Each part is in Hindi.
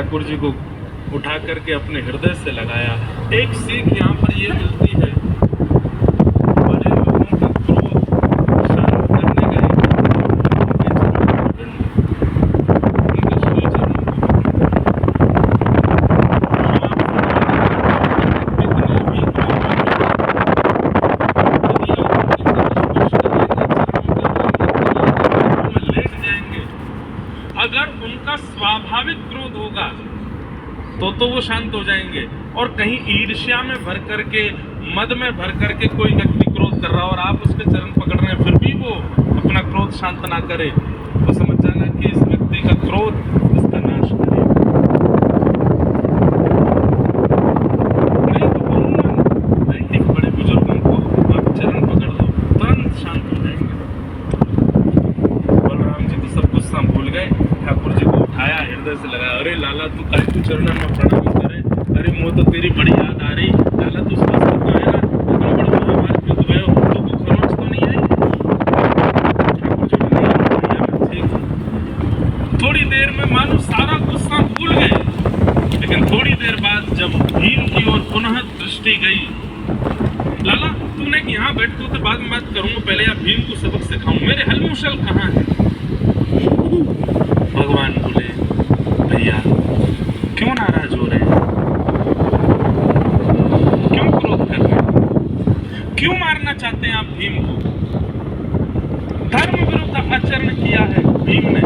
ठाकुर जी को उठा करके अपने हृदय से लगाया। एक सीख यहाँ पर ये मिलती है, बड़े लोगों का क्रोध शांत करने का एक उनके श्री चरणों को लेट जाएंगे। अगर उनका स्वाभाविक क्रोध होगा तो वो शांत हो जाएंगे। और कहीं ईर्ष्या में भर करके, मद में भर करके कोई व्यक्ति क्रोध कर रहा हो और आप उसके चरण पकड़ रहे हैं, फिर भी वो अपना क्रोध शांत ना करे, तो समझ जाना कि इस व्यक्ति का क्रोध इसका नाश करे। नहीं तो नहीं, बड़े बुजुर्गों को आप चरण पकड़ लो, तुरंत शांत हो जाएंगे। बलराम जी तो सब गुस्सा भूल गए, ठाकुर जी को उठाया, हृदय से लगाया। अरे लाला तू काहे तू चरणों में प्रणाम करे, अरे मुँह तो तेरी बड़ी याद आ रही। लाला तू स्वस्थ तो है ना, इतना बड़ा महाभारत युद्ध गए हो, तो खरोच तो नहीं आई? ठाकुर जी बोले भैया मैं ठीक हूँ। थोड़ी देर में मानो सारा गुस्सा भूल गए, लेकिन थोड़ी देर बाद जब भीम की ओर पुनः दृष्टि गई, लाला तूने यहाँ बैठ तो बाद में बात करूंगा, पहले आप भीम को सबक सिखाऊं, मेरे हलमुशल कहाँ है? भगवान बोले भैया क्यों नाराज हो रहे हैं, क्यों क्रोध कर रहे हैं, क्यों मारना चाहते हैं आप भीम को? धर्म विरुद्ध आचरण किया है भीम ने।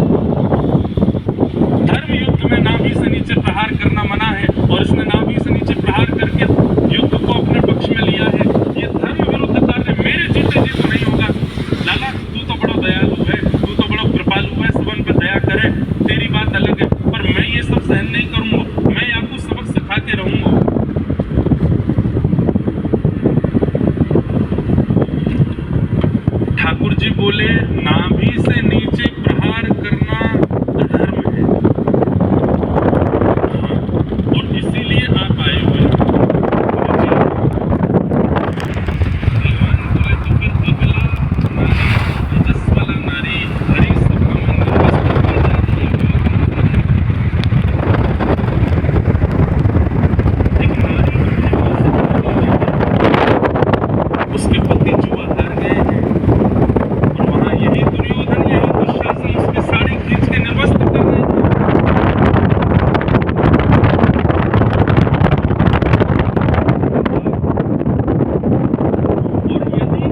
धर्म युद्ध में नाभि से नीचे प्रहार करना मना है और इसने नाभि से नीचे प्रहार करके युद्ध को अपने पक्ष में लिया है। ये धर्म विरुद्ध कार्य मेरे जीते जी तो नहीं होगा। लाला तू तो बड़ा दयालु है, तू तो बड़ा कृपालु है, सबन पे दया करे, तेरी बात अलग है, पर मैं ये सब सहन नहीं करूंगा, मैं आपको सबक सिखा के रहूंगा। ठाकुर जी बोले नाभि से नीचे प्रहार करना अधर्म है, हाँ, और इसीलिए आप आए हुए। भगवान बोले तो फिर अगला नारी, रजस वाला नारी हरि सभा में निर्वस्त्र हो जाती है। एक नारी उसके पति जुआ हार गए हैं और वहां यही दुर्योधन, यही दुशासन उसके साड़ी खींच के निर्वस्त्र कर रहे हैं। और यदि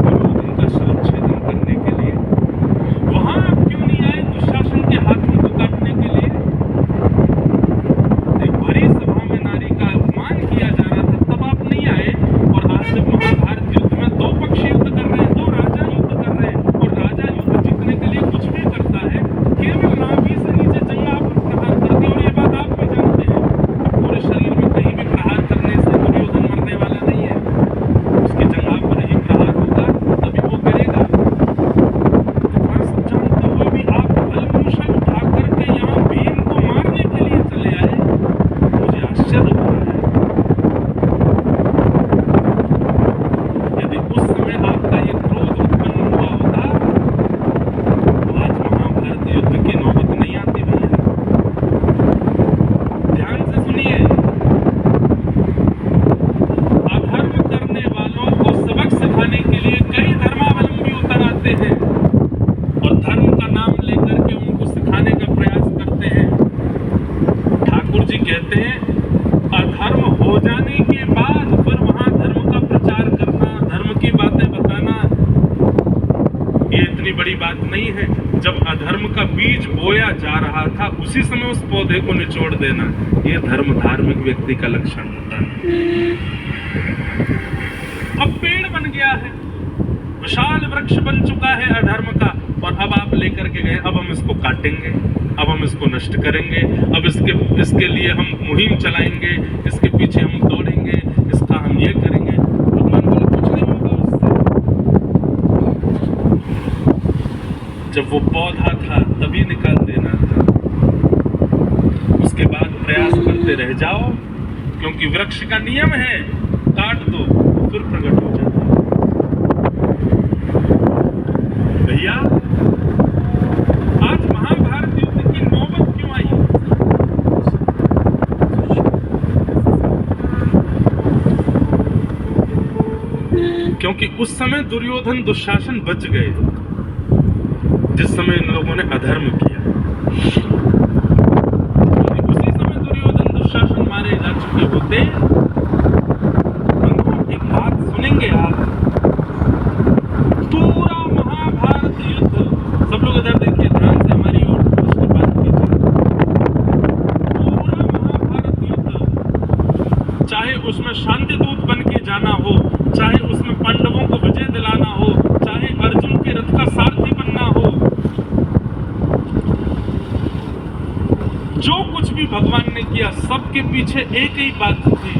दुर्योधन का शिरच्छेदन करने के लिए वहां आप क्यों नहीं आए दुशासन के हाथों को काटने के लिए? एक भरी सभा में नारी का अपमान किया जा रहा था, तब आप नहीं आए। और आज जब महाभारत युद्ध में दो पक्ष युद्ध कर रहे हैं, दो राजा युद्ध कर रहे हैं, और राजा युद्ध जीतने के लिए कुछ भी करता है, केवल नाभि से नीचे जंघा पर प्रहार करती है। और ये बात आप भी जानते हैं, पूरे शरीर में कहीं भी प्रहार करने से दुर्योधन मरने वाला नहीं है, उसकी जंघा पर ही प्रहार होगा, तभी वो करेगा। इतना सब जानते हुए भी आप हलमुशल उठा करके यहाँ भीम को मारने के लिए चले आए, मुझे आश्चर्य हो रहा है। यदि उस समय आपका ये क्रोध उत्पन्न हुआ होता तो आज महाभारत युद्ध की नौबत नहीं आती भैया। ध्यान से सुनिए, अधर्म करने वालों को सबक सिखाने के लिए कई धर्मावलंबी उतर आते हैं और धर्म का नाम लेकर के उनको सिखाने का प्रयास करते हैं। ठाकुर जी कहते हैं अधर्म हो जाने के बाद फिर वहां धर्म का प्रचार करना, धर्म की बातें बताना, ये इतनी बड़ी बात नहीं है। जब अधर्म का बीज बोया जा रहा था उसी समय उस पौधे को निचोड़ देना, ये धर्म धार्मिक व्यक्ति का लक्षण होता है। अब पेड़ बन गया है, विशाल वृक्ष बन चुका है अधर्म का, और अब आप लेकर के गए, अब हम इसको काटेंगे, अब हम इसको नष्ट करेंगे, अब इसके लिए हम मुहिम चलाएंगे, इसके पीछे हम दौड़ेंगे, इसका हम ये करेंगे। भगवान बोले कुछ नहीं होगा उससे। जब वो पौधा था तभी निकाल देना था, उसके बाद प्रयास करते रह जाओ, क्योंकि वृक्ष का नियम है काट दो फिर प्रकट हो जाता है। भैया क्योंकि उस समय दुर्योधन दुशासन बच गए जिस समय इन लोगों ने अधर्म किया। उसी समय दुर्योधन दुशासन मारे जा चुके होते। एक बात सुनेंगे आप, पूरा महाभारत युद्ध, सब लोग इधर देखिए ध्यान से हमारी ओर, उसके बाद कीजिए। पूरा महाभारत युद्ध, चाहे उसमें शांति दूत बन के जाना हो, चाहे उसमें पांडवों को विजय दिलाना हो, चाहे अर्जुन के रथ का सारथी बनना हो, जो कुछ भी भगवान ने किया सबके पीछे एक ही बात थी,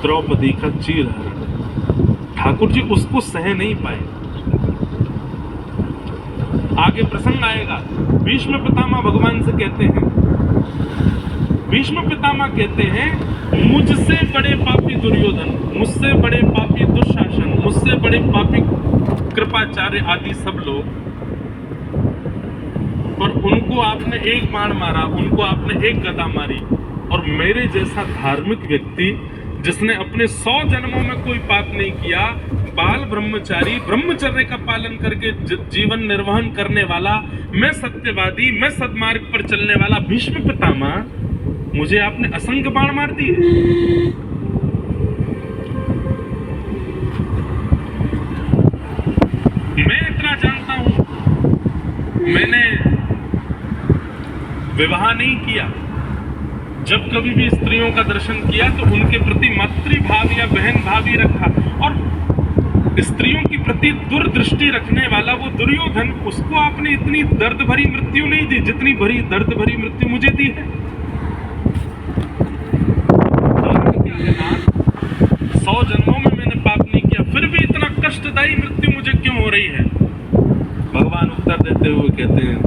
द्रौपदी का चीरहरण। ठाकुर जी उसको सह नहीं पाए। आगे प्रसंग आएगा, भीष्म पितामह भगवान से कहते हैं, भीष्म पितामह कहते हैं, मुझसे बड़े पापी दुर्योधन, मुझसे बड़े पापी दुशासन, मुझसे बड़े पापी कृपाचार्य आदि सब लोग, पर उनको आपने एक बाण मारा, उनको आपने एक गदा मारी, और मेरे जैसा धार्मिक व्यक्ति जिसने अपने 100 जन्मों में कोई पाप नहीं किया, बाल ब्रह्मचारी, ब्रह्मचर्य का पालन करके जीवन निर्वहन करने वाला, मैं सत्यवादी, मैं सद्मार्ग पर चलने वाला भीष्म पितामह, मुझे आपने असंख्य बाण मार दिए। मैं इतना जानता हूं, मैंने विवाह नहीं किया, जब कभी भी स्त्रियों का दर्शन किया तो उनके प्रति मातृभाव या बहन भाव ही रखा, और स्त्रियों की प्रति दूरदृष्टि रखने वाला वो दुर्योधन, उसको आपने इतनी दर्द भरी मृत्यु नहीं दी जितनी भरी दर्द भरी मृत्यु मुझे दी है। 100 जन्मों में मैंने पाप नहीं किया, फिर भी इतना कष्टदायी मृत्यु मुझे क्यों हो रही है? भगवान उत्तर देते हुए कहते हैं,